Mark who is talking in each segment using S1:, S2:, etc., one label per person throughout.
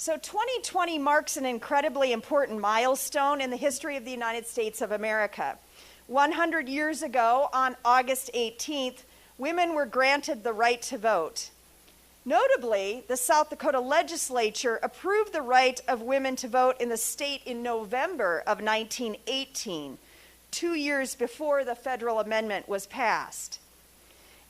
S1: So 2020 marks an incredibly important milestone in the history of the United States of America. 100 years ago, on August 18th, women were granted the right to vote. Notably, the South Dakota Legislature approved the right of women to vote in the state in November of 1918, 2 years before the federal amendment was passed.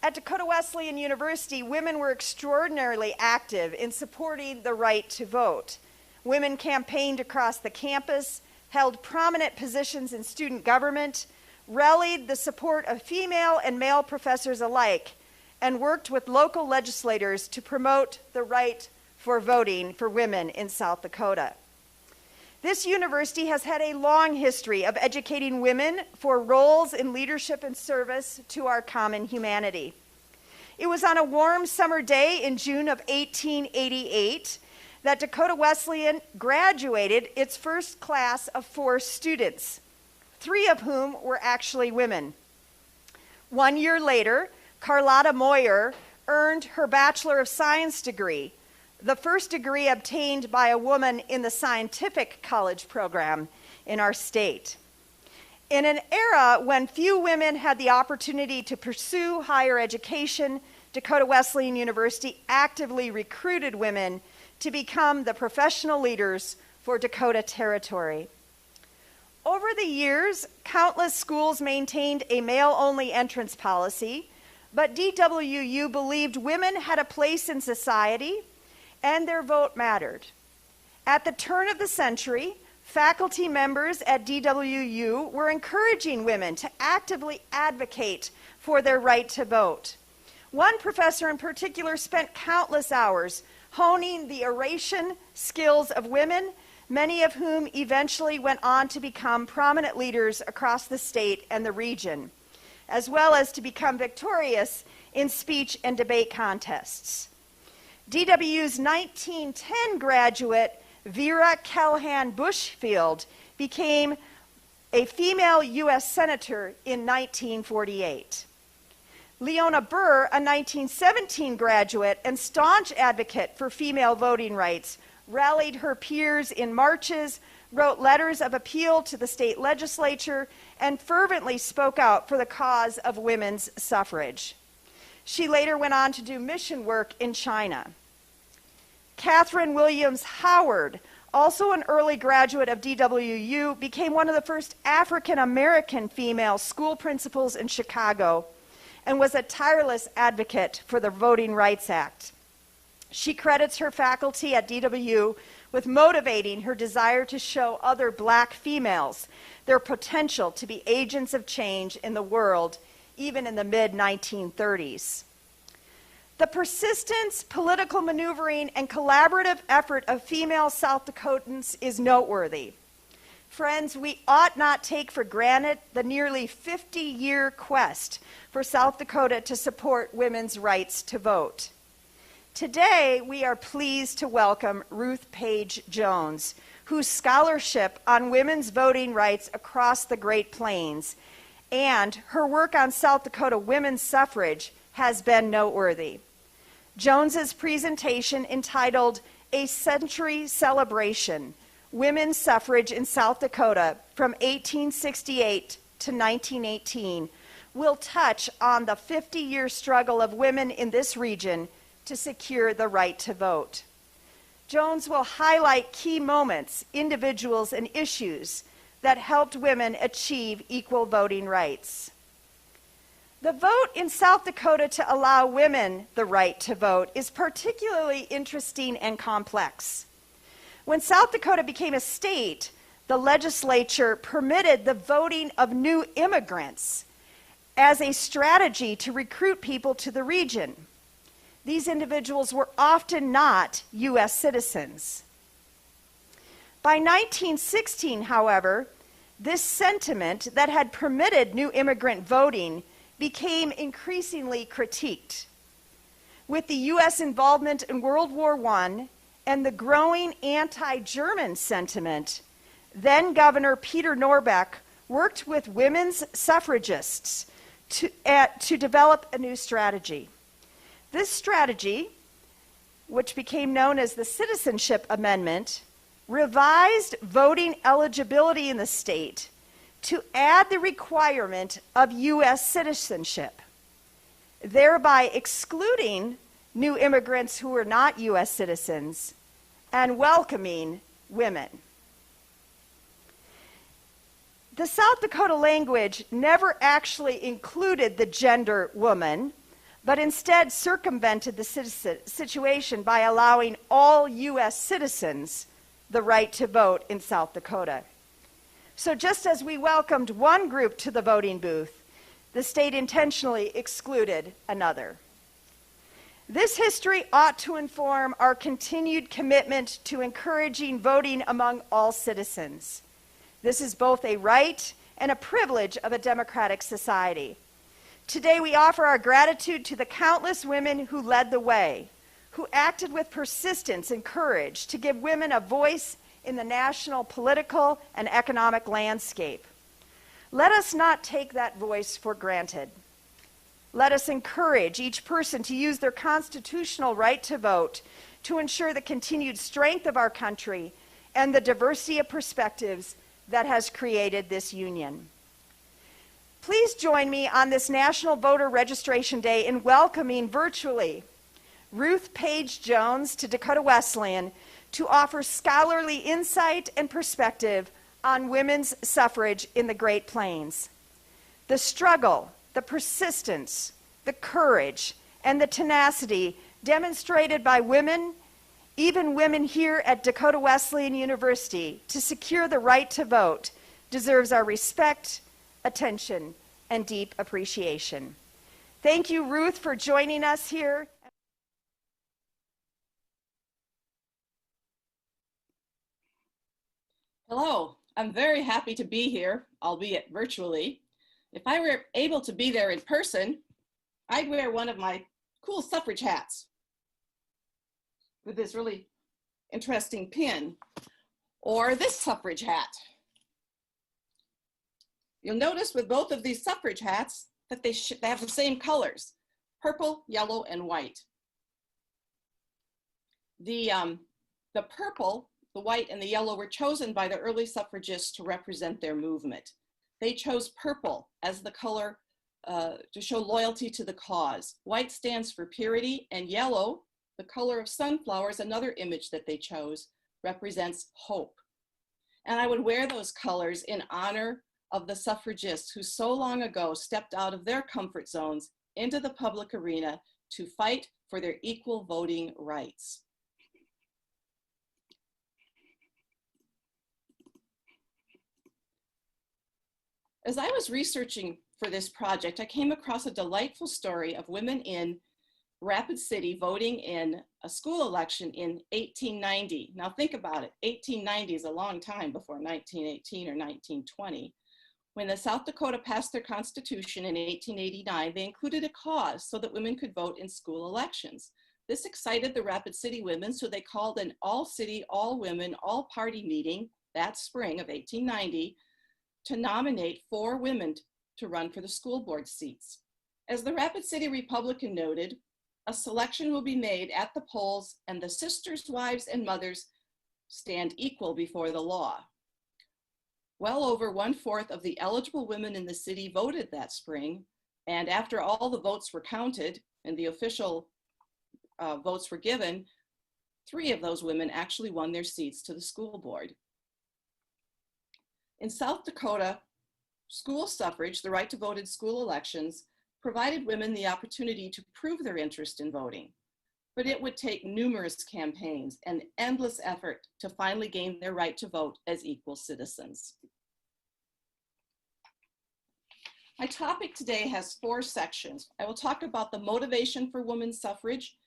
S1: At Dakota Wesleyan University, women were extraordinarily active in supporting the right to vote. Women campaigned across the campus, held prominent positions in student government, rallied the support of female and male professors alike, and worked with local legislators to promote the right for voting for women in South Dakota. This university has had a long history of educating women for roles in leadership and service to our common humanity. It was on a warm summer day in June of 1888 that Dakota Wesleyan graduated its first class of 4 students, 3 of whom were actually women. 1 year later, Carlotta Moyer earned her Bachelor of Science degree, the first degree obtained by a woman in the scientific college program in our state. In an era when few women had the opportunity to pursue higher education, Dakota Wesleyan University actively recruited women to become the professional leaders for Dakota Territory. Over the years, countless schools maintained a male-only entrance policy, but DWU believed women had a place in society and their vote mattered. At the turn of the century, faculty members at DWU were encouraging women to actively advocate for their right to vote. One professor in particular spent countless hours honing the oration skills of women, many of whom eventually went on to become prominent leaders across the state and the region, as well as to become victorious in speech and debate contests. DWU's 1910 graduate, Vera Callahan Bushfield, became a female U.S. Senator in 1948. Leona Burr, a 1917 graduate and staunch advocate for female voting rights, rallied her peers in marches, wrote letters of appeal to the state legislature, and fervently spoke out for the cause of women's suffrage. She later went on to do mission work in China. Catherine Williams Howard, also an early graduate of DWU, became one of the first African-American female school principals in Chicago and was a tireless advocate for the Voting Rights Act. She credits her faculty at DWU with motivating her desire to show other black females their potential to be agents of change in the world, even in the mid-1930s. The persistence, political maneuvering, and collaborative effort of female South Dakotans is noteworthy. Friends, we ought not take for granted the nearly 50-year quest for South Dakota to support women's rights to vote. Today, we are pleased to welcome Ruth Page Jones, whose scholarship on women's voting rights across the Great Plains and her work on South Dakota women's suffrage has been noteworthy. Jones's presentation, entitled A Century Celebration, Women's Suffrage in South Dakota from 1868 to 1918, will touch on the 50-year struggle of women in this region to secure the right to vote. Jones will highlight key moments, individuals, and issues that helped women achieve equal voting rights. The vote in South Dakota to allow women the right to vote is particularly interesting and complex. When South Dakota became a state, the legislature permitted the voting of new immigrants as a strategy to recruit people to the region. These individuals were often not U.S. citizens. By 1916, however, this sentiment that had permitted new immigrant voting became increasingly critiqued. With the U.S. involvement in World War I and the growing anti-German sentiment, then Governor Peter Norbeck worked with women's suffragists to develop a new strategy. This strategy which became known as the Citizenship Amendment, revised voting eligibility in the state to add the requirement of U.S. citizenship, thereby excluding new immigrants who were not U.S. citizens and welcoming women. The South Dakota language never actually included the gender woman, but instead circumvented the situation by allowing all U.S. citizens the right to vote in South Dakota. So just as we welcomed one group to the voting booth, the state intentionally excluded another. This history ought to inform our continued commitment to encouraging voting among all citizens. This is both a right and a privilege of a democratic society. Today we offer our gratitude to the countless women who led the way, who acted with persistence and courage to give women a voice in the national political and economic landscape. Let us not take that voice for granted. Let us encourage each person to use their constitutional right to vote to ensure the continued strength of our country and the diversity of perspectives that has created this union. Please join me on this National Voter Registration Day in welcoming virtually Ruth Page Jones to Dakota Wesleyan to offer scholarly insight and perspective on women's suffrage in the Great Plains. The struggle, the persistence, the courage, and the tenacity demonstrated by women, even women here at Dakota Wesleyan University, to secure the right to vote deserves our respect, attention, and deep appreciation. Thank you, Ruth, for joining us here.
S2: Hello, I'm very happy to be here, albeit virtually. If I were able to be there in person, I'd wear one of my cool suffrage hats with this really interesting pin, or this suffrage hat. You'll notice with both of these suffrage hats that they have the same colors, purple, yellow, and white. The purple, the white, and the yellow were chosen by the early suffragists to represent their movement. They chose purple as the color to show loyalty to the cause. White stands for purity, and yellow, the color of sunflowers, another image that they chose, represents hope. And I would wear those colors in honor of the suffragists who so long ago stepped out of their comfort zones into the public arena to fight for their equal voting rights. As I was researching for this project, I came across a delightful story of women in Rapid City voting in a school election in 1890. Now think about it, 1890 is a long time before 1918 or 1920. When the South Dakota passed their constitution in 1889, they included a clause so that women could vote in school elections. This excited the Rapid City women, so they called an all-city, all-women, all-party meeting that spring of 1890 to nominate 4 women to run for the school board seats. As the Rapid City Republican noted, a selection will be made at the polls, and the sisters, wives, and mothers stand equal before the law. Well over 1/4 of the eligible women in the city voted that spring, and after all the votes were counted and the official votes were given, 3 of those women actually won their seats to the school board. In South Dakota, school suffrage, the right to vote in school elections, provided women the opportunity to prove their interest in voting. But it would take numerous campaigns and endless effort to finally gain their right to vote as equal citizens. My topic today has 4 sections. I will talk about the motivation for women's suffrage,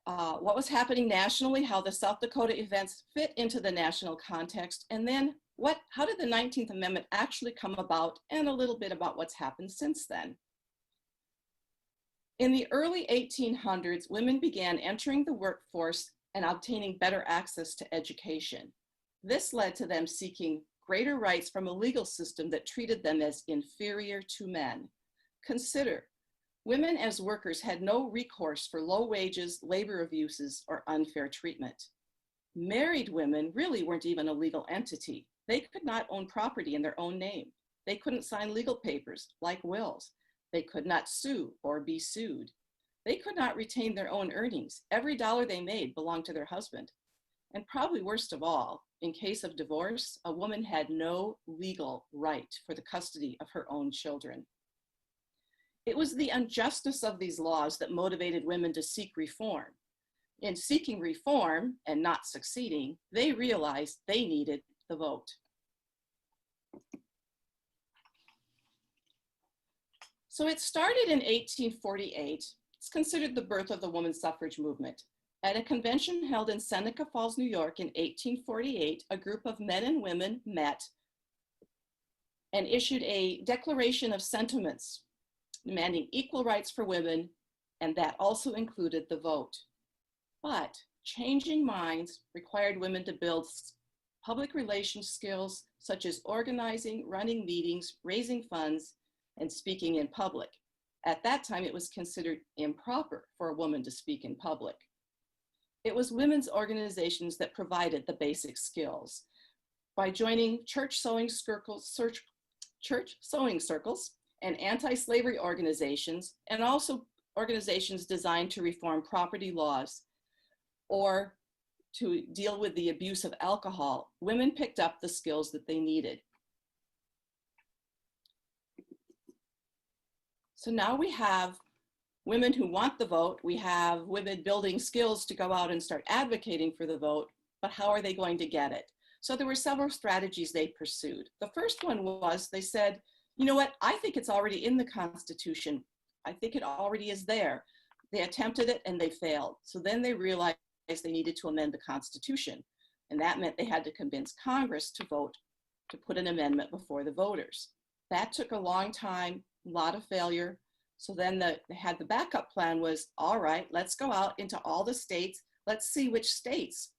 S2: what was happening nationally, how the South Dakota events fit into the national context, and then how did the 19th Amendment actually come about, and a little bit about what's happened since then. In the early 1800s, women began entering the workforce and obtaining better access to education. This led to them seeking greater rights from a legal system that treated them as inferior to men. Consider, Women as workers had no recourse for low wages, labor abuses, or unfair treatment. Married women really weren't even a legal entity. They could not own property in their own name. They couldn't sign legal papers like wills. They could not sue or be sued. They could not retain their own earnings. Every dollar they made belonged to their husband. And probably worst of all, in case of divorce, a woman had no legal right for the custody of her own children. It was the injustice of these laws that motivated women to seek reform. In seeking reform and not succeeding, they realized they needed the vote. So it started in 1848. It's considered the birth of the women's suffrage movement. At a convention held in Seneca Falls, New York in 1848, a group of men and women met and issued a declaration of sentiments demanding equal rights for women, and that also included the vote. But changing minds required women to build public relations skills such as organizing, running meetings, raising funds, and speaking in public. At that time, it was considered improper for a woman to speak in public. It was women's organizations that provided the basic skills. By joining church sewing circles and anti-slavery organizations, and also organizations designed to reform property laws or to deal with the abuse of alcohol, women picked up the skills that they needed. So now we have women who want the vote. We have women building skills to go out and start advocating for the vote, but how are they going to get it? So there were several strategies they pursued. The first one was they said, you know what, I think it's already in the Constitution. I think it already is there. They attempted it and they failed. So then they realized they needed to amend the Constitution. And that meant they had to convince Congress to vote to put an amendment before the voters. That took a long time, a lot of failure. So then they had the backup plan was, all right, let's go out into all the states. Let's see which states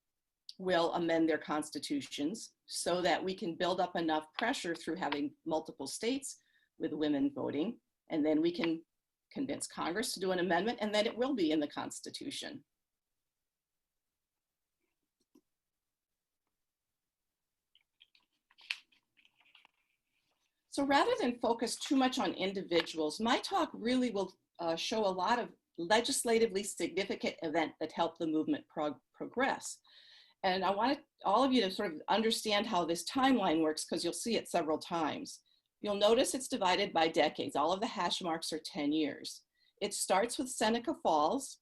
S2: will amend their constitutions so that we can build up enough pressure through having multiple states with women voting. And then we can convince Congress to do an amendment, and then it will be in the Constitution. So rather than focus too much on individuals, my talk really will show a lot of legislatively significant events that helped the movement progress. And I wanted all of you to sort of understand how this timeline works, because you'll see it several times. You'll notice it's divided by decades. All of the hash marks are 10 years. It starts with Seneca Falls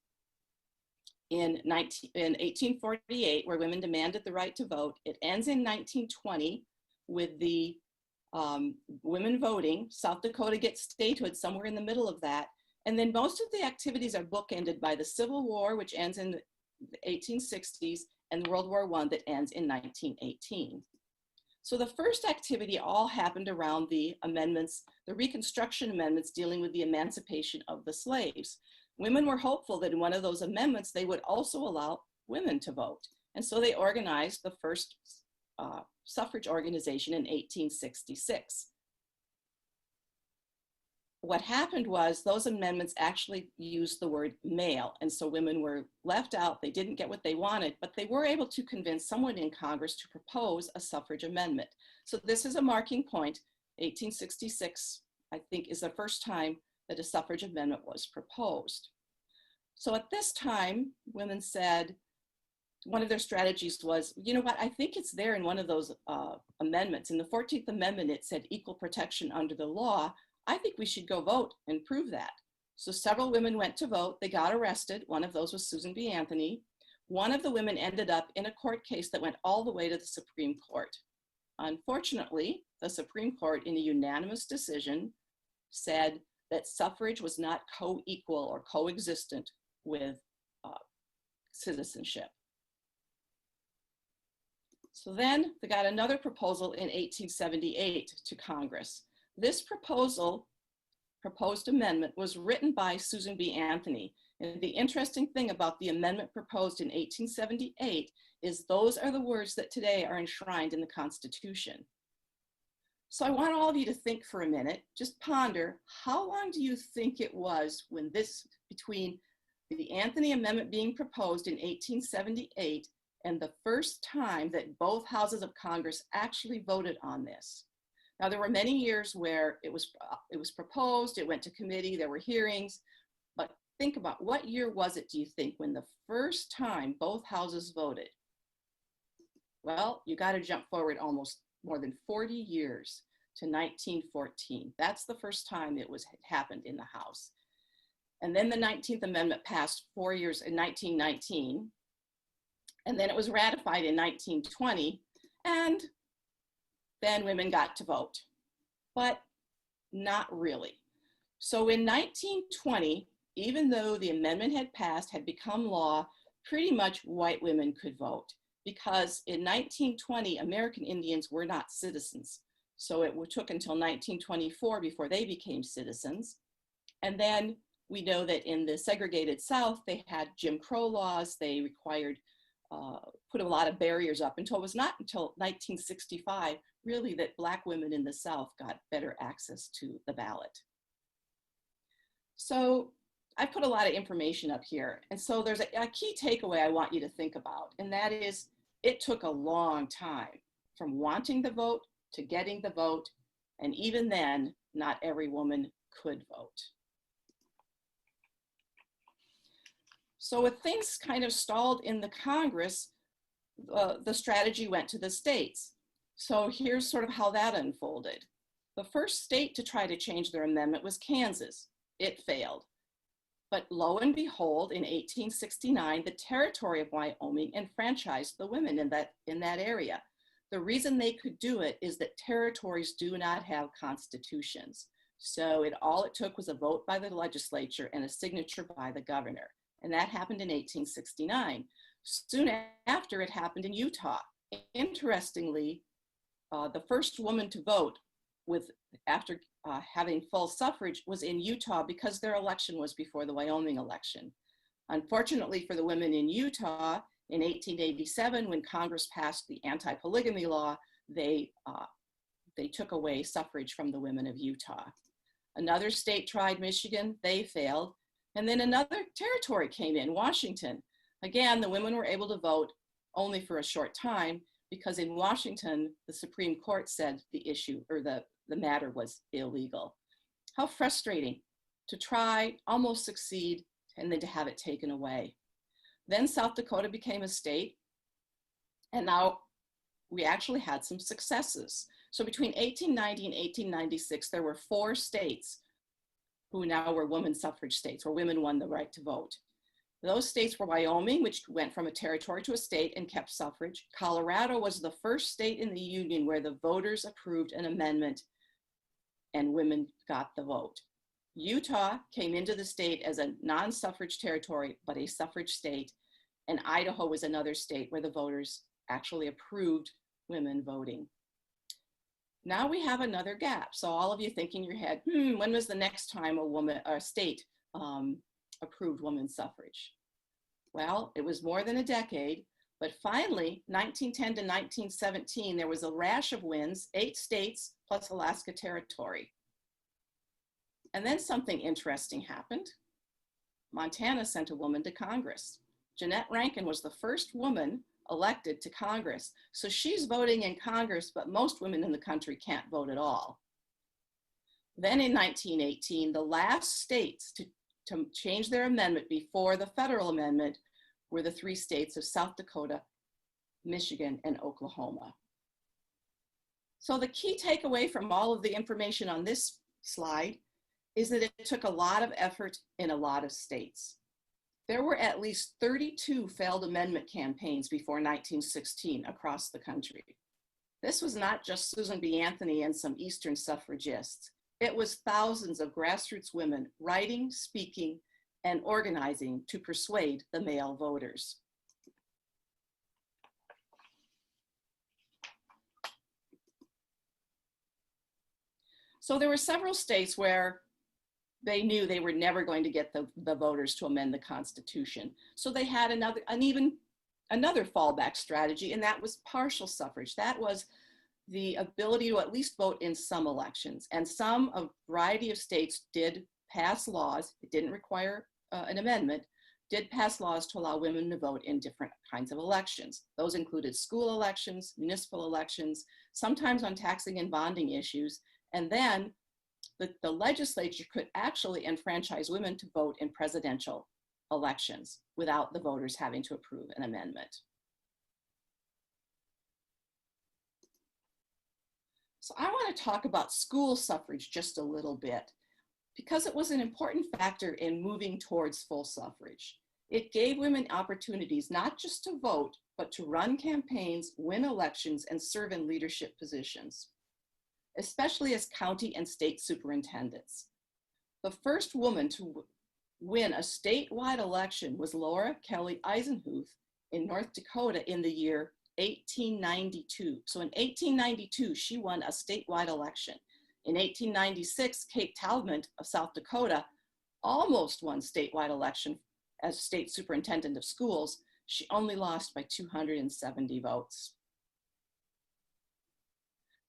S2: in 1848, where women demanded the right to vote. It ends in 1920 with the women voting. South Dakota gets statehood somewhere in the middle of that. And then most of the activities are bookended by the Civil War, which ends in the 1860s, and World War I that ends in 1918. So the first activity all happened around the amendments, the Reconstruction Amendments dealing with the emancipation of the slaves. Women were hopeful that in one of those amendments, they would also allow women to vote. And so they organized the first suffrage organization in 1866. What happened was those amendments actually used the word male, and so women were left out. They didn't get what they wanted, but they were able to convince someone in Congress to propose a suffrage amendment. So this is a marking point. 1866, I think, is the first time that a suffrage amendment was proposed. So at this time, women said, one of their strategies was, you know what, I think it's there in one of those amendments. In the 14th Amendment, it said equal protection under the law. I think we should go vote and prove that. So several women went to vote. They got arrested. One of those was Susan B. Anthony. One of the women ended up in a court case that went all the way to the Supreme Court. Unfortunately, the Supreme Court, in a unanimous decision, said that suffrage was not co-equal or coexistent with citizenship. So then they got another proposal in 1878 to Congress. This proposed amendment was written by Susan B. Anthony. And the interesting thing about the amendment proposed in 1878 is those are the words that today are enshrined in the Constitution. So I want all of you to think for a minute, just ponder, how long do you think it was when between the Anthony Amendment being proposed in 1878 and the first time that both houses of Congress actually voted on this? Now, there were many years where it was proposed, it went to committee, there were hearings, but think about, what year was it, do you think, when the first time both houses voted? Well, you got to jump forward almost more than 40 years to 1914. That's the first time it happened in the House. And then the 19th Amendment passed 4 years in 1919, and then it was ratified in 1920, and then women got to vote, but not really. So in 1920, even though the amendment had passed, had become law, pretty much white women could vote, because in 1920, American Indians were not citizens. So it took until 1924 before they became citizens. And then we know that in the segregated South, they had Jim Crow laws. They required, put a lot of barriers up until it was not until 1965, really, that Black women in the South got better access to the ballot. So I put a lot of information up here. And so there's a key takeaway I want you to think about, and that is, it took a long time from wanting the vote to getting the vote. And even then, not every woman could vote. So with things kind of stalled in the Congress, the strategy went to the states. So here's sort of how that unfolded. The first state to try to change their amendment was Kansas. It failed. But lo and behold, in 1869, the territory of Wyoming enfranchised the women in that area. The reason they could do it is that territories do not have constitutions. So all it took was a vote by the legislature and a signature by the governor. And that happened in 1869. Soon after, it happened in Utah. Interestingly, the first woman to vote after having full suffrage was in Utah, because their election was before the Wyoming election. Unfortunately for the women in Utah, in 1887, when Congress passed the anti-polygamy law, they took away suffrage from the women of Utah. Another state tried, Michigan, they failed. And then another territory came in, Washington. Again, the women were able to vote only for a short time, because in Washington, the Supreme Court said the issue, or the matter, was illegal. How frustrating to try, almost succeed, and then to have it taken away. Then South Dakota became a state, and now we actually had some successes. So between 1890 and 1896, there were 4 states who now were women suffrage states, where women won the right to vote. Those states were Wyoming, which went from a territory to a state and kept suffrage. Colorado was the first state in the Union where the voters approved an amendment and women got the vote. Utah came into the state as a non-suffrage territory, but a suffrage state. And Idaho was another state where the voters actually approved women voting. Now we have another gap. So all of you think in your head, when was the next time a state approved women's suffrage? Well, it was more than a decade, but finally, 1910 to 1917, there was a rash of wins, 8 states plus Alaska Territory. And then something interesting happened. Montana sent a woman to Congress. Jeanette Rankin was the first woman elected to Congress. So she's voting in Congress, but most women in the country can't vote at all. Then in 1918, the last states to change their amendment before the federal amendment were the 3 states of South Dakota, Michigan, and Oklahoma. So the key takeaway from all of the information on this slide is that it took a lot of effort in a lot of states. There were at least 32 failed amendment campaigns before 1916 across the country. This was not just Susan B. Anthony and some Eastern suffragists. It was thousands of grassroots women writing, speaking, and organizing to persuade the male voters. So there were several states where they knew they were never going to get the voters to amend the Constitution. So they had another fallback strategy, and that was partial suffrage. That was the ability to at least vote in some elections. And a variety of states did pass laws, it didn't require an amendment, did pass laws to allow women to vote in different kinds of elections. Those included school elections, municipal elections, sometimes on taxing and bonding issues, and then the legislature could actually enfranchise women to vote in presidential elections without the voters having to approve an amendment. So I want to talk about school suffrage just a little bit, because it was an important factor in moving towards full suffrage. It gave women opportunities not just to vote, but to run campaigns, win elections, and serve in leadership positions, especially as county and state superintendents. The first woman to win a statewide election was Laura Kelly Eisenhuth in North Dakota in the year 1892. So in 1892, she won a statewide election. In 1896, Kate Talbot of South Dakota almost won statewide election as state superintendent of schools. She only lost by 270 votes.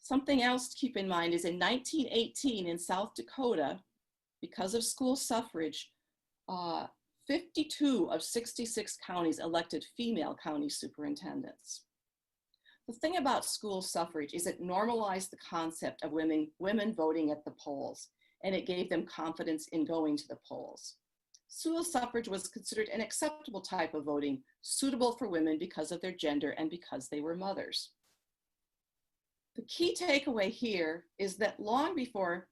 S2: Something else to keep in mind is in 1918 in South Dakota, because of school suffrage, 52 of 66 counties elected female county superintendents. The thing about school suffrage is it normalized the concept of women voting at the polls, and it gave them confidence in going to the polls. School suffrage was considered an acceptable type of voting, suitable for women because of their gender and because they were mothers. The key takeaway here is that long before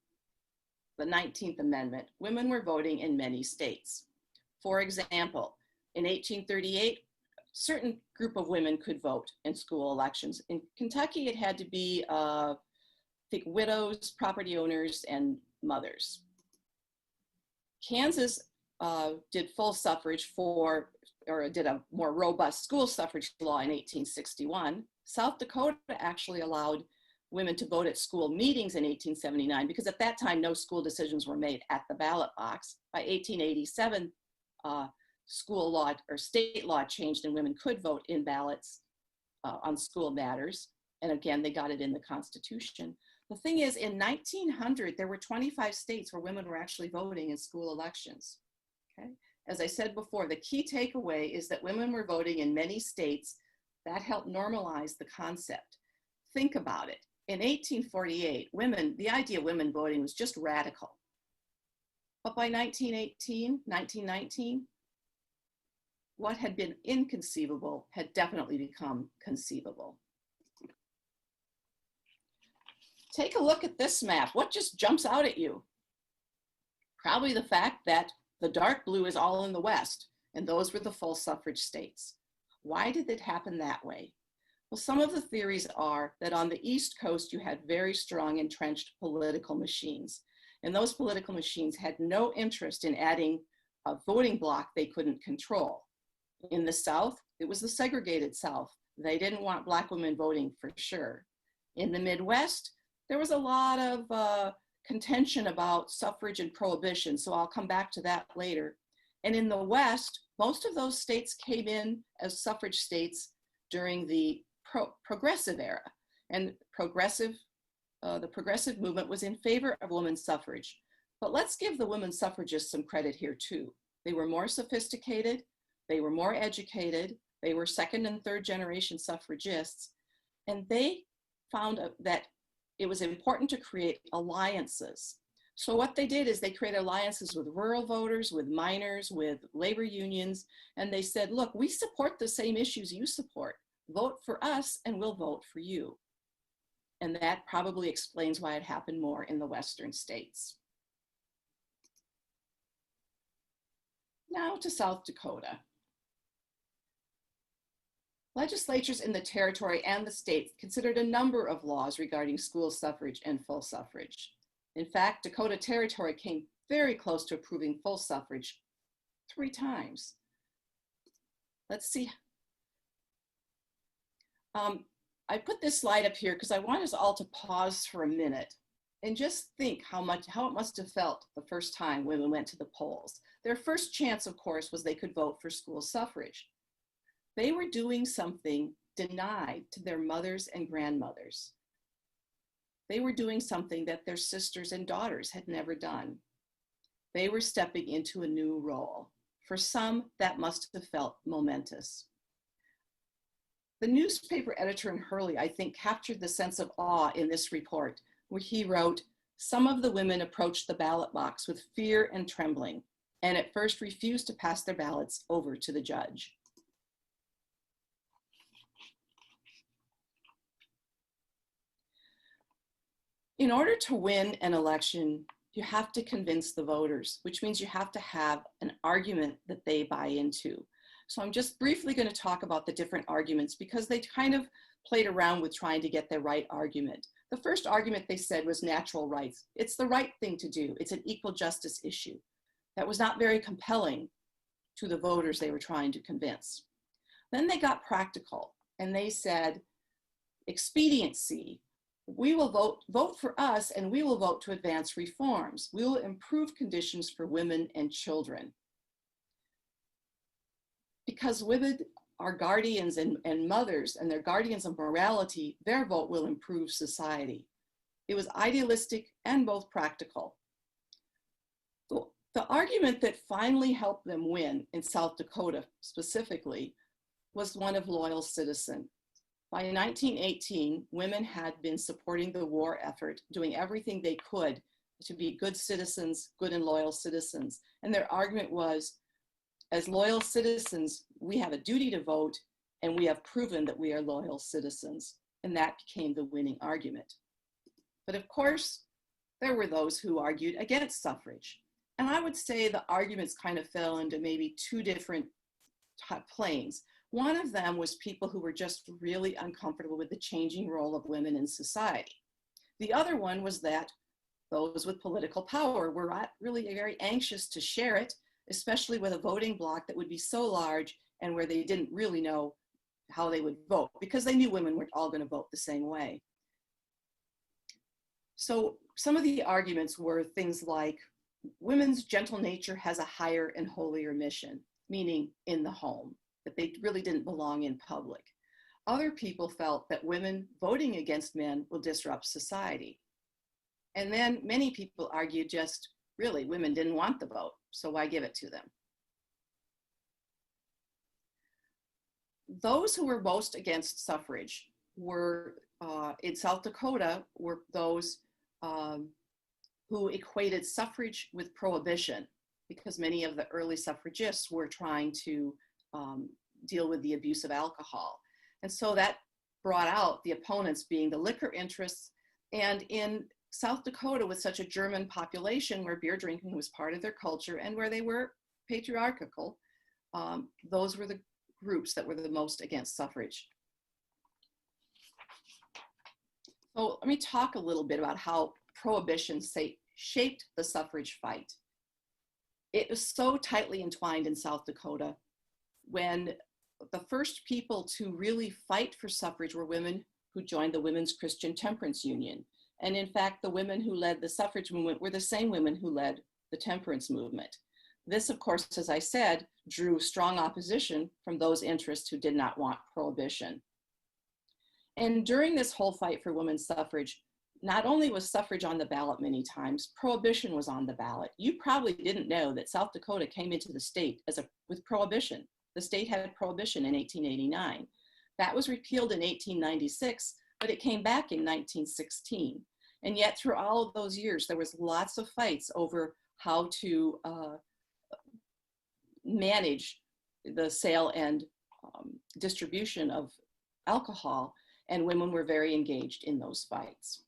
S2: the 19th Amendment, women were voting in many states. For example, in 1838, certain group of women could vote in school elections. In Kentucky, it had to be, I think, widows, property owners, and mothers. Kansas did full suffrage did a more robust school suffrage law in 1861. South Dakota actually allowed women to vote at school meetings in 1879, because at that time, no school decisions were made at the ballot box. By 1887, school law or state law changed and women could vote in ballots on school matters. And again, they got it in the Constitution. The thing is, in 1900, there were 25 states where women were actually voting in school elections. Okay? As I said before, the key takeaway is that women were voting in many states. That helped normalize the concept. Think about it. In 1848, the idea of women voting was just radical. But by 1918, 1919, what had been inconceivable had definitely become conceivable. Take a look at this map. What just jumps out at you? Probably the fact that the dark blue is all in the West, and those were the full suffrage states. Why did it happen that way? Well, some of the theories are that on the East Coast, you had very strong entrenched political machines. And those political machines had no interest in adding a voting bloc they couldn't control. In the South, it was the segregated South. They didn't want Black women voting for sure. In the Midwest, there was a lot of contention about suffrage and prohibition, so I'll come back to that later. And in the West, most of those states came in as suffrage states during the progressive era. And the progressive movement was in favor of women's suffrage. But let's give the women suffragists some credit here too. They were more sophisticated, they were more educated, they were second and third generation suffragists, and they found that it was important to create alliances. So what they did is they created alliances with rural voters, with miners, with labor unions, and they said, look, we support the same issues you support. Vote for us and we'll vote for you. And that probably explains why it happened more in the Western states. Now to South Dakota. Legislatures in the territory and the state considered a number of laws regarding school suffrage and full suffrage. In fact, Dakota Territory came very close to approving full suffrage 3 times. Let's see. I put this slide up here because I want us all to pause for a minute and just think how it must have felt the first time women went to the polls. Their first chance, of course, was they could vote for school suffrage. They were doing something denied to their mothers and grandmothers. They were doing something that their sisters and daughters had never done. They were stepping into a new role. For some, that must have felt momentous. The newspaper editor in Hurley, I think, captured the sense of awe in this report, where he wrote, "Some of the women approached the ballot box with fear and trembling, and at first refused to pass their ballots over to the judge." In order to win an election, you have to convince the voters, which means you have to have an argument that they buy into. So I'm just briefly going to talk about the different arguments because they kind of played around with trying to get the right argument. The first argument they said was natural rights. It's the right thing to do. It's an equal justice issue. That was not very compelling to the voters they were trying to convince. Then they got practical and they said, expediency. We will vote for us, and we will vote to advance reforms. We will improve conditions for women and children. Because women are guardians and mothers, and they're guardians of morality, their vote will improve society. It was idealistic and both practical. The argument that finally helped them win in South Dakota specifically was one of loyal citizen. By 1918, women had been supporting the war effort, doing everything they could to be good citizens, good and loyal citizens. And their argument was, as loyal citizens, we have a duty to vote, and we have proven that we are loyal citizens. And that became the winning argument. But of course, there were those who argued against suffrage. And I would say the arguments kind of fell into maybe two different planes. One of them was people who were just really uncomfortable with the changing role of women in society. The other one was that those with political power were not really very anxious to share it, especially with a voting bloc that would be so large and where they didn't really know how they would vote because they knew women weren't all going to vote the same way. So some of the arguments were things like women's gentle nature has a higher and holier mission, meaning in the home, that they really didn't belong in public. Other people felt that women voting against men will disrupt society. And then many people argued just really women didn't want the vote, so why give it to them? Those who were most against suffrage were, in South Dakota, were those who equated suffrage with prohibition, because many of the early suffragists were trying to deal with the abuse of alcohol. And so that brought out the opponents being the liquor interests. And in South Dakota, with such a German population where beer drinking was part of their culture and where they were patriarchal, those were the groups that were the most against suffrage. So let me talk a little bit about how prohibition shaped the suffrage fight. It was so tightly entwined in South Dakota. When the first people to really fight for suffrage were women who joined the Women's Christian Temperance Union. And in fact, the women who led the suffrage movement were the same women who led the temperance movement. This, of course, as I said, drew strong opposition from those interests who did not want prohibition. And during this whole fight for women's suffrage, not only was suffrage on the ballot many times, prohibition was on the ballot. You probably didn't know that South Dakota came into the state with prohibition. The state had prohibition in 1889. That was repealed in 1896, but it came back in 1916. And yet through all of those years, there was lots of fights over how to manage the sale and distribution of alcohol, and women were very engaged in those fights.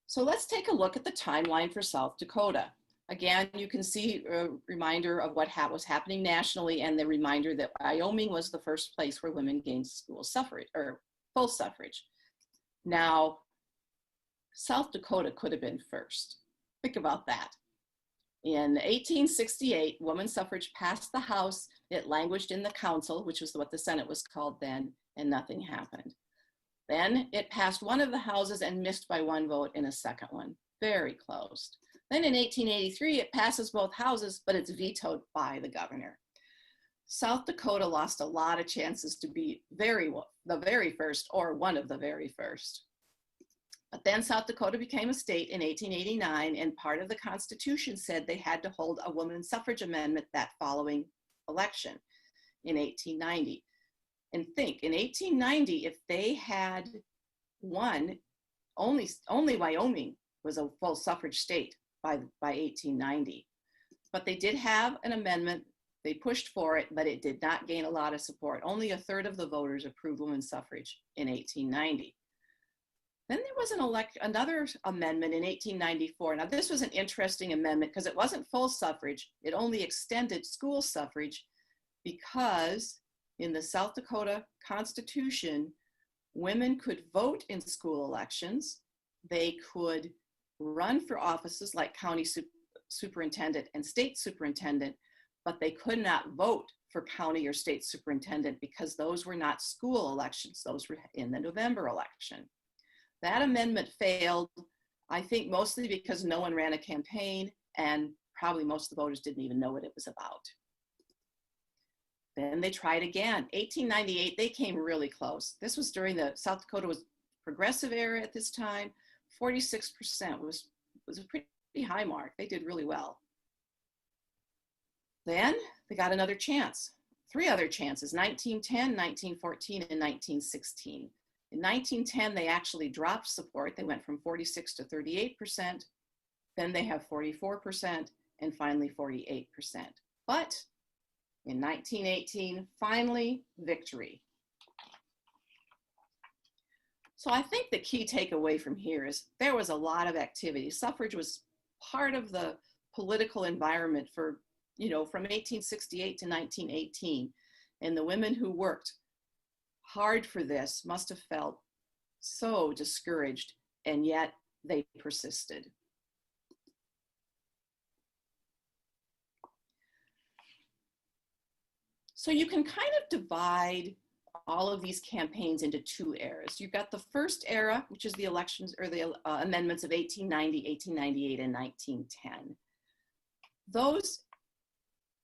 S2: So let's take a look at the timeline for South Dakota. Again, you can see a reminder of what was happening nationally, and the reminder that Wyoming was the first place where women gained school suffrage, or full suffrage. Now, South Dakota could have been first. Think about that. In 1868, women's suffrage passed the House. It languished in the Council, which was what the Senate was called then, and nothing happened. Then it passed one of the houses and missed by one vote in a second one. Very close. Then in 1883, it passes both houses, but it's vetoed by the governor. South Dakota lost a lot of chances to be the very first or one of the very first. But then South Dakota became a state in 1889, and part of the Constitution said they had to hold a women's suffrage amendment that following election in 1890. And think, in 1890, if they had won, only Wyoming was a full suffrage state by 1890. But they did have an amendment. They pushed for it, but it did not gain a lot of support. Only a third of the voters approved women's suffrage in 1890. Then there was another amendment in 1894. Now, this was an interesting amendment because it wasn't full suffrage. It only extended school suffrage because in the South Dakota Constitution, women could vote in school elections. They could run for offices like county superintendent and state superintendent, but they could not vote for county or state superintendent because those were not school elections. Those were in the November election. That amendment failed, I think mostly because no one ran a campaign and probably most of the voters didn't even know what it was about. Then they tried again. 1898, they came really close. This was during the South Dakota was progressive era at this time. 46% was a pretty high mark. They did really well. Then they got another chance, 3 other chances, 1910, 1914, and 1916. In 1910, they actually dropped support. They went from 46 to 38%. Then they have 44%, and finally 48%. But in 1918, finally, victory. So I think the key takeaway from here is there was a lot of activity. Suffrage was part of the political environment for, from 1868 to 1918. And the women who worked hard for this must have felt so discouraged, and yet they persisted. So you can kind of divide all of these campaigns into 2 eras. You've got the first era, which is the elections or the amendments of 1890, 1898, and 1910. Those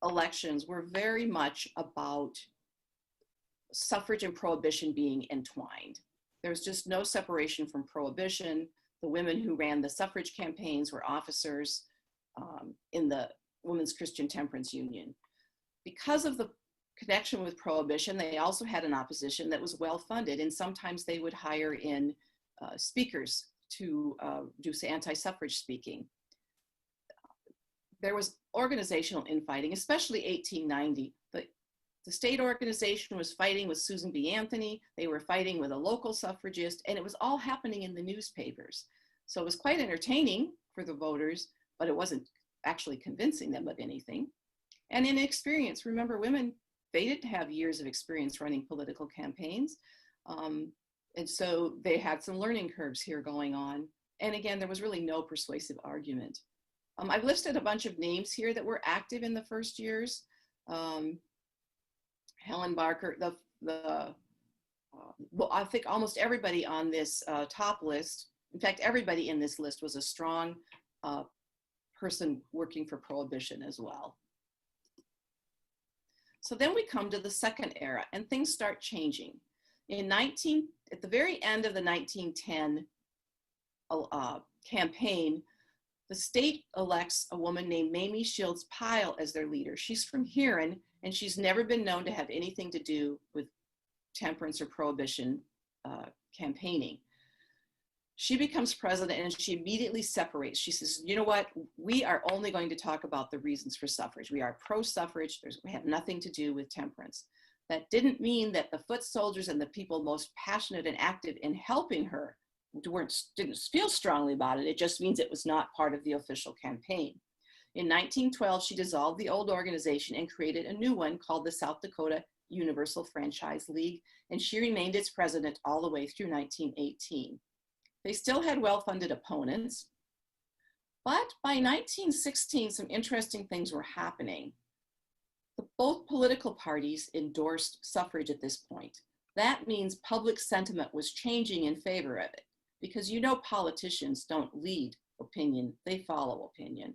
S2: elections were very much about suffrage and prohibition being entwined. There's just no separation from prohibition. The women who ran the suffrage campaigns were officers in the Women's Christian Temperance Union. Because of the connection with prohibition, they also had an opposition that was well funded, and sometimes they would hire in speakers to do anti-suffrage speaking. There was organizational infighting, especially 1890. The state organization was fighting with Susan B. Anthony. They were fighting with a local suffragist, and it was all happening in the newspapers. So it was quite entertaining for the voters, but it wasn't actually convincing them of anything. And in experience, remember, women, they didn't have years of experience running political campaigns. And so they had some learning curves here going on. And again, there was really no persuasive argument. I've listed a bunch of names here that were active in the first years. Helen Barker, well, I think almost everybody on this top list, in fact, everybody in this list was a strong person working for prohibition as well. So then we come to the second era and things start changing. At the very end of the 1910 campaign, the state elects a woman named Mamie Shields Pyle as their leader. She's from Huron, and she's never been known to have anything to do with temperance or prohibition campaigning. She becomes president and she immediately separates. She says, you know what? We are only going to talk about the reasons for suffrage. We are pro-suffrage. We have nothing to do with temperance. That didn't mean that the foot soldiers and the people most passionate and active in helping her didn't feel strongly about it. It just means it was not part of the official campaign. In 1912, she dissolved the old organization and created a new one called the South Dakota Universal Franchise League, and she remained its president all the way through 1918. They still had well-funded opponents, but by 1916, some interesting things were happening. Both political parties endorsed suffrage at this point. That means public sentiment was changing in favor of it, because politicians don't lead opinion, they follow opinion.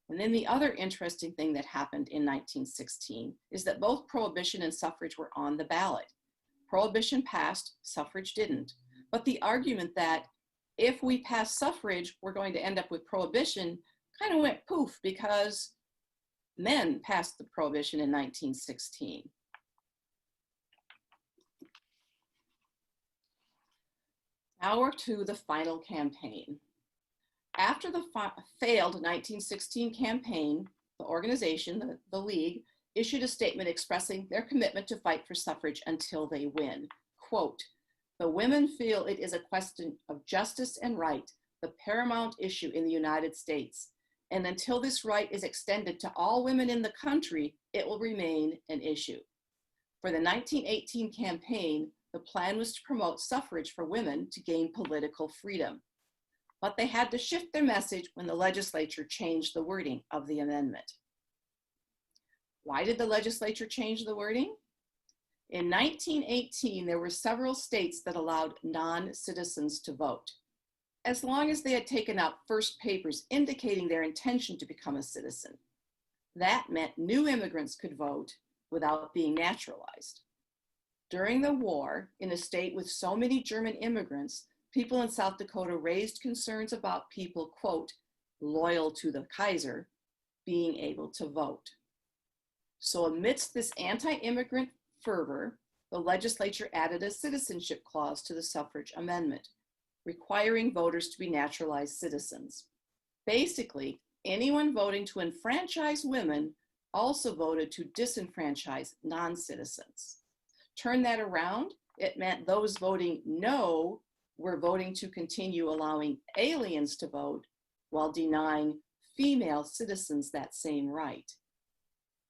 S2: And then the other interesting thing that happened in 1916 is that both prohibition and suffrage were on the ballot. Prohibition passed, suffrage didn't. But the argument that if we pass suffrage, we're going to end up with prohibition, kind of went poof because men passed the prohibition in 1916. Now we're to the final campaign. After the failed 1916 campaign, the organization, the League, issued a statement expressing their commitment to fight for suffrage until they win. Quote, "The women feel it is a question of justice and right, the paramount issue in the United States. And until this right is extended to all women in the country, it will remain an issue." For the 1918 campaign, the plan was to promote suffrage for women to gain political freedom. But they had to shift their message when the legislature changed the wording of the amendment. Why did the legislature change the wording? In 1918, there were several states that allowed non-citizens to vote, as long as they had taken out first papers indicating their intention to become a citizen. That meant new immigrants could vote without being naturalized. During the war, in a state with so many German immigrants, people in South Dakota raised concerns about people, quote, "loyal to the Kaiser," being able to vote. So amidst this anti-immigrant fervor, the legislature added a citizenship clause to the suffrage amendment, requiring voters to be naturalized citizens. Basically, anyone voting to enfranchise women also voted to disenfranchise non-citizens. Turn that around, it meant those voting no were voting to continue allowing aliens to vote while denying female citizens that same right.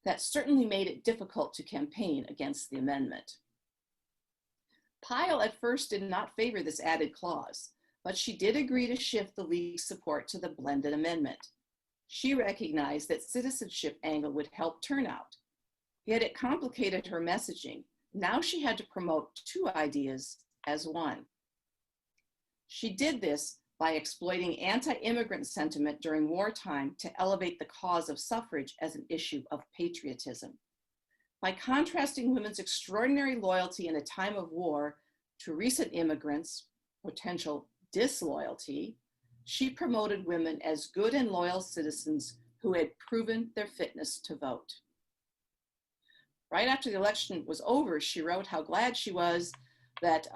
S2: That certainly made it difficult to campaign against the amendment. Pyle at first did not favor this added clause, but she did agree to shift the League's support to the blended amendment. She recognized that citizenship angle would help turnout, yet it complicated her messaging. Now she had to promote two ideas as one. She did this by exploiting anti-immigrant sentiment during wartime to elevate the cause of suffrage as an issue of patriotism. By contrasting women's extraordinary loyalty in a time of war to recent immigrants' potential disloyalty, she promoted women as good and loyal citizens who had proven their fitness to vote. Right after the election was over, she wrote how glad she was that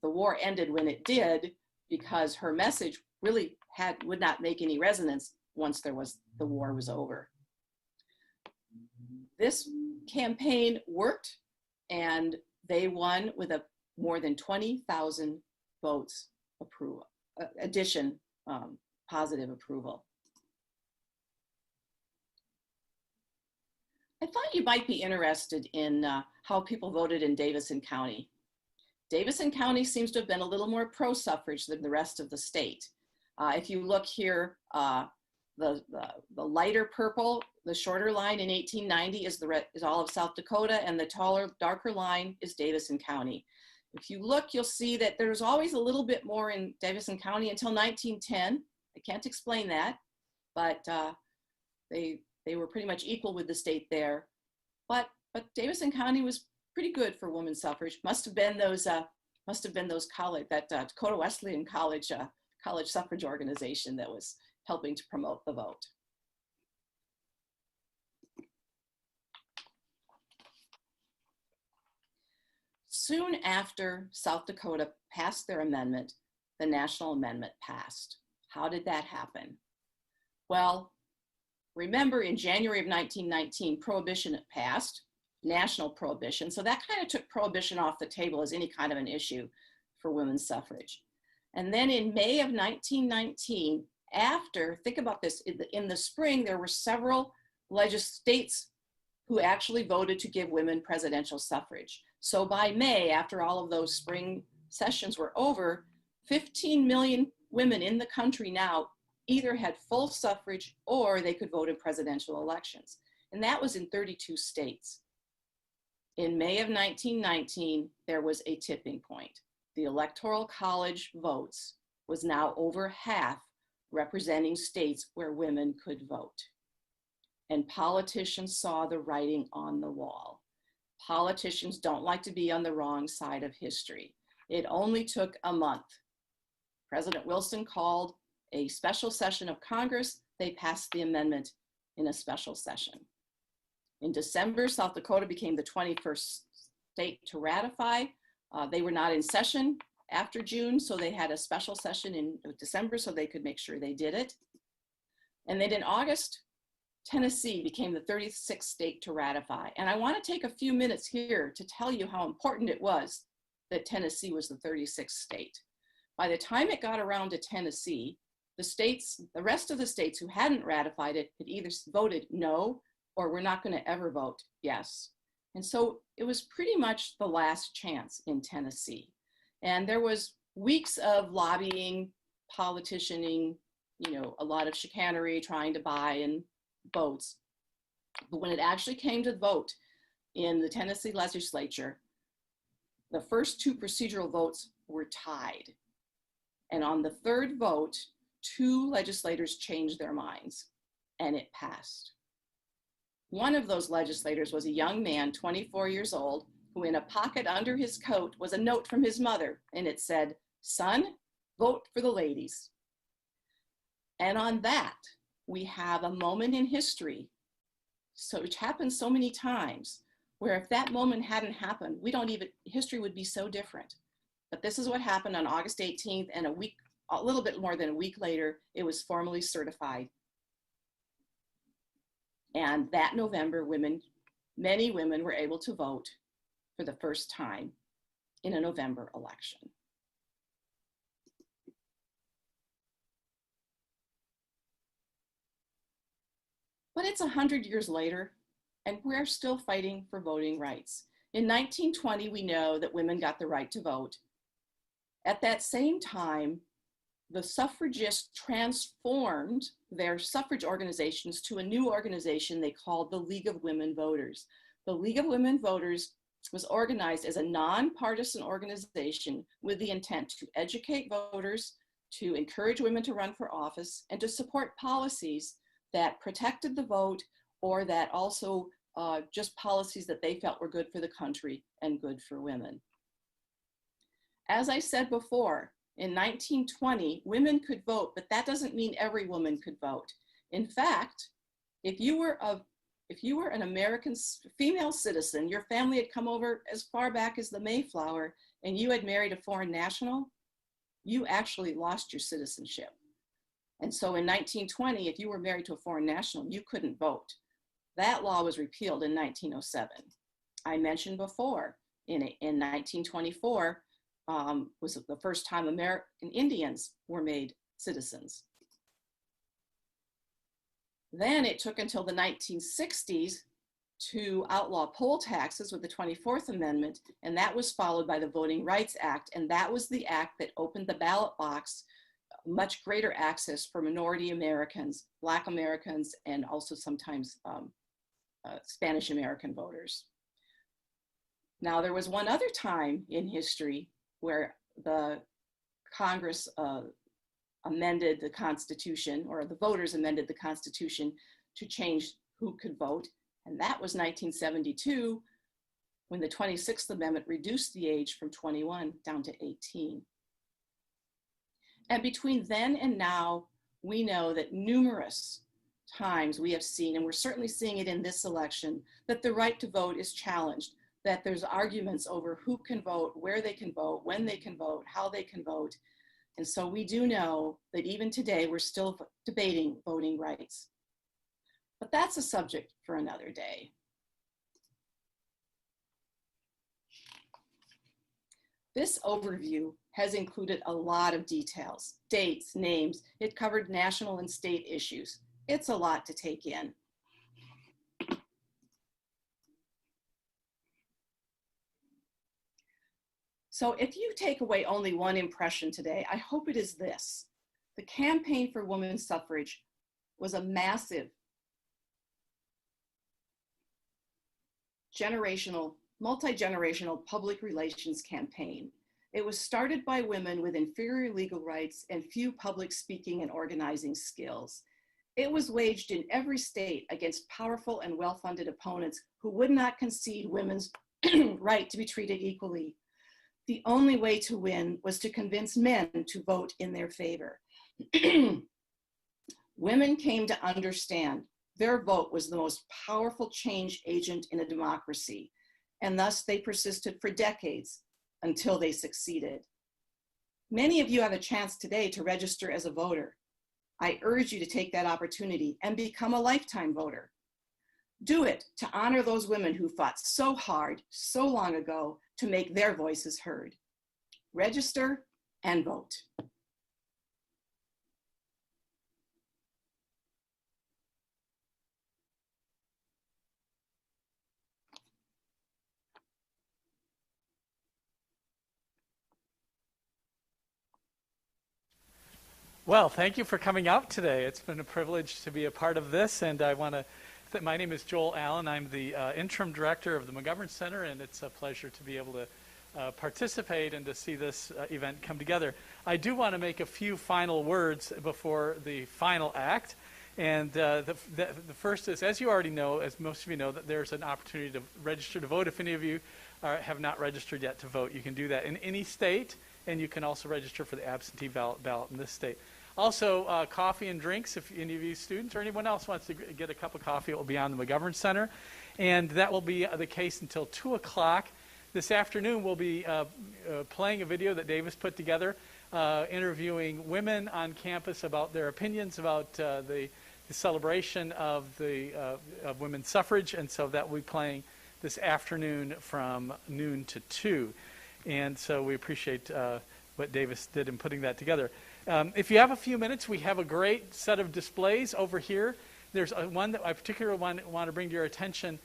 S2: the war ended when it did, because her message really would not make any resonance once the war was over. This campaign worked, and they won with a more than 20,000 votes positive approval. I thought you might be interested in how people voted in Davison County. Davison County seems to have been a little more pro-suffrage than the rest of the state. If you look here, the lighter purple, the shorter line in 1890 is all of South Dakota, and the taller, darker line is Davison County. If you look, you'll see that there's always a little bit more in Davison County until 1910. I can't explain that, but they were pretty much equal with the state there. But Davison County was pretty good for women's suffrage. Must have been those college, that Dakota Wesleyan college suffrage organization that was helping to promote the vote. Soon after South Dakota passed their amendment, the national amendment passed. How did that happen? Well, remember in January of 1919, prohibition passed, national prohibition. So that kind of took prohibition off the table as any kind of an issue for women's suffrage. And then in May of 1919, think about this, in the spring, there were several states who actually voted to give women presidential suffrage. So by May, after all of those spring sessions were over, 15 million women in the country now either had full suffrage or they could vote in presidential elections. And that was in 32 states. In May of 1919, there was a tipping point. The Electoral College votes was now over half, representing states where women could vote. And politicians saw the writing on the wall. Politicians don't like to be on the wrong side of history. It only took a month. President Wilson called a special session of Congress. They passed the amendment in a special session. In December, South Dakota became the 21st state to ratify. They were not in session after June, so they had a special session in December so they could make sure they did it. And then in August, Tennessee became the 36th state to ratify. And I want to take a few minutes here to tell you how important it was that Tennessee was the 36th state. By the time it got around to Tennessee, the rest of the states who hadn't ratified it had either voted no or we're not going to ever vote yes. And so it was pretty much the last chance in Tennessee. And there was weeks of lobbying, politicianing, a lot of chicanery, trying to buy in votes. But when it actually came to vote in the Tennessee legislature, the first two procedural votes were tied. And on the third vote, two legislators changed their minds and it passed. One of those legislators was a young man, 24 years old, who in a pocket under his coat was a note from his mother, and it said, "Son, vote for the ladies." And on that, we have a moment in history, which happens so many times, where if that moment hadn't happened, history would be so different. But this is what happened on August 18th, and a little bit more than a week later, it was formally certified. And that November, many women were able to vote for the first time in a November election. But it's 100 years later, and we're still fighting for voting rights. In 1920, we know that women got the right to vote. At that same time, the suffragists transformed their suffrage organizations to a new organization they called the League of Women Voters. The League of Women Voters was organized as a nonpartisan organization with the intent to educate voters, to encourage women to run for office, and to support policies that protected the vote or that also just policies that they felt were good for the country and good for women. As I said before, in 1920, women could vote, but that doesn't mean every woman could vote. In fact, if you were an American female citizen, your family had come over as far back as the Mayflower, and you had married a foreign national, you actually lost your citizenship. And so in 1920, if you were married to a foreign national, you couldn't vote. That law was repealed in 1907. I mentioned before, in 1924, was the first time American Indians were made citizens. Then it took until the 1960s to outlaw poll taxes with the 24th Amendment, and that was followed by the Voting Rights Act, and that was the act that opened the ballot box, much greater access for minority Americans, Black Americans, and also sometimes Spanish American voters. Now, there was one other time in history where the Congress amended the Constitution, or the voters amended the Constitution to change who could vote, and that was 1972, when the 26th Amendment reduced the age from 21 down to 18. And between then and now, we know that numerous times we have seen, and we're certainly seeing it in this election, that the right to vote is challenged, that there's arguments over who can vote, where they can vote, when they can vote, how they can vote. And so we do know that even today, we're still debating voting rights. But that's a subject for another day. This overview has included a lot of details, dates, names. It covered national and state issues. It's a lot to take in. So if you take away only one impression today, I hope it is this. The campaign for women's suffrage was a massive, multi-generational public relations campaign. It was started by women with inferior legal rights and few public speaking and organizing skills. It was waged in every state against powerful and well-funded opponents who would not concede women's right to be treated equally. The only way to win was to convince men to vote in their favor. Women came to understand their vote was the most powerful change agent in a democracy, and thus they persisted for decades until they succeeded. Many of you have a chance today to register as a voter. I urge you to take that opportunity and become a lifetime voter. Do it to honor those women who fought so hard, so long ago, to make their voices heard. Register and vote.
S3: Well, thank you for coming out today. It's been a privilege to be a part of this, and I want to my name is Joel Allen. I'm the interim director of the McGovern Center, and it's a pleasure to be able to participate and to see this event come together. I do want to make a few final words before the final act, and the first is, as you already know, as most of you know, that there's an opportunity to register to vote. If any of you have not registered yet to vote, you can do that in any state, and you can also register for the absentee ballot in this state. Also, coffee and drinks, if any of you students or anyone else wants to get a cup of coffee, it will be on the McGovern Center. And that will be the case until 2 o'clock. This afternoon, we'll be playing a video that Davis put together, interviewing women on campus about their opinions about the celebration of women's suffrage. And so that will be playing this afternoon from noon to 2. And so we appreciate what Davis did in putting that together. If you have a few minutes, we have a great set of displays over here. There's one that I particularly want to bring to your attention.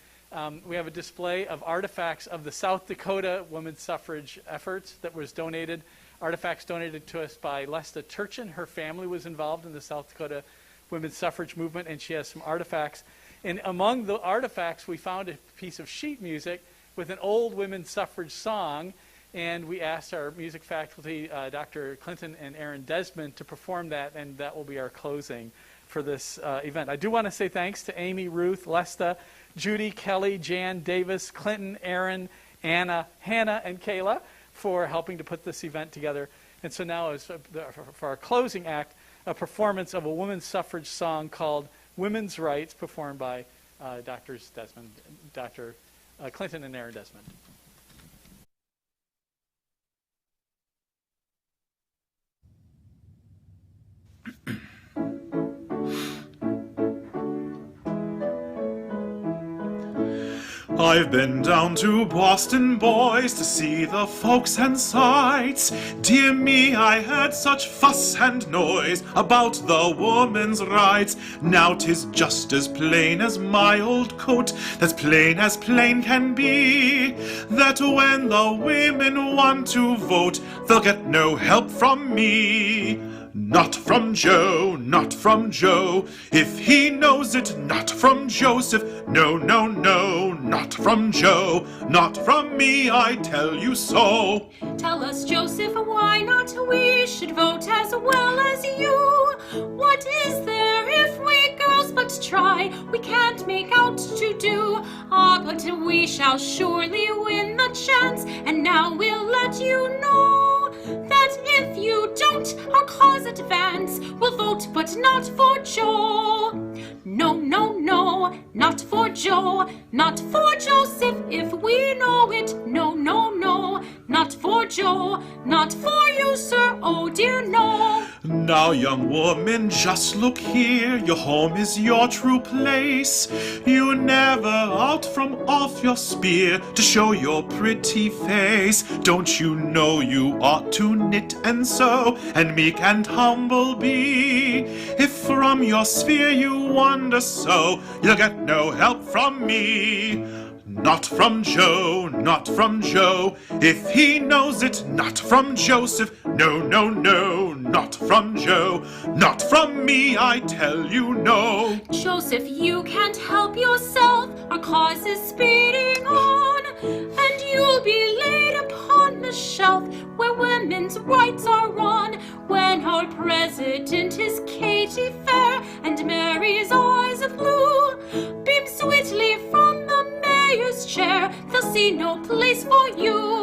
S3: We have a display of artifacts of the South Dakota women's suffrage efforts that was donated, artifacts donated to us by Lesta Turchin. Her family was involved in the South Dakota women's suffrage movement, and she has some artifacts. And among the artifacts, we found a piece of sheet music with an old women's suffrage song. And we asked our music faculty, Dr. Clinton and Aaron Desmond, to perform that, and that will be our closing for this event. I do want to say thanks to Amy, Ruth, Lesta, Judy, Kelly, Jan, Davis, Clinton, Aaron, Anna, Hannah, and Kayla for helping to put this event together. And so now, for our closing act, a performance of a women's suffrage song called Women's Rights, performed by Dr. Clinton and Aaron Desmond.
S4: I've been down to Boston, boys, to see the folks and sights. Dear me, I heard such fuss and noise about the woman's rights. Now 'tis just as plain as my old coat, that's plain as plain can be, that when the women want to vote, they'll get no help from me. Not from Joe, not from Joe, if he knows it, not from Joseph. No, no, no, not from Joe, not from me, I tell you so.
S5: Tell us, Joseph, why not we should vote as well as you? What is there if we girls but try? We can't make out to do. Ah, but we shall surely win the chance, and now we'll let you know that if you don't, our cause advance. We'll vote, but not for Joe. No, no, no, not for Joe, not for Joseph, if we know it. No, no, no, not for Joe, not for you, sir, oh dear, no.
S4: Now, young woman, just look here, your home is your true place. You never out from off your spear to show your pretty face. Don't you know you ought to knit and sew, and meek and humble be? If from your sphere you wander so, you'll get no help from me. Not from Joe, not from Joe, if he knows it, not from Joseph. No, no, no, not from Joe, not from me, I tell you no.
S5: Joseph, you can't help yourself, our cause is speeding on, and you'll be laid upon the shelf where women's rights are won. When our president is Katie Fair, and Mary's eyes of blue beam sweetly from the mayor's chair, they'll see no place for you.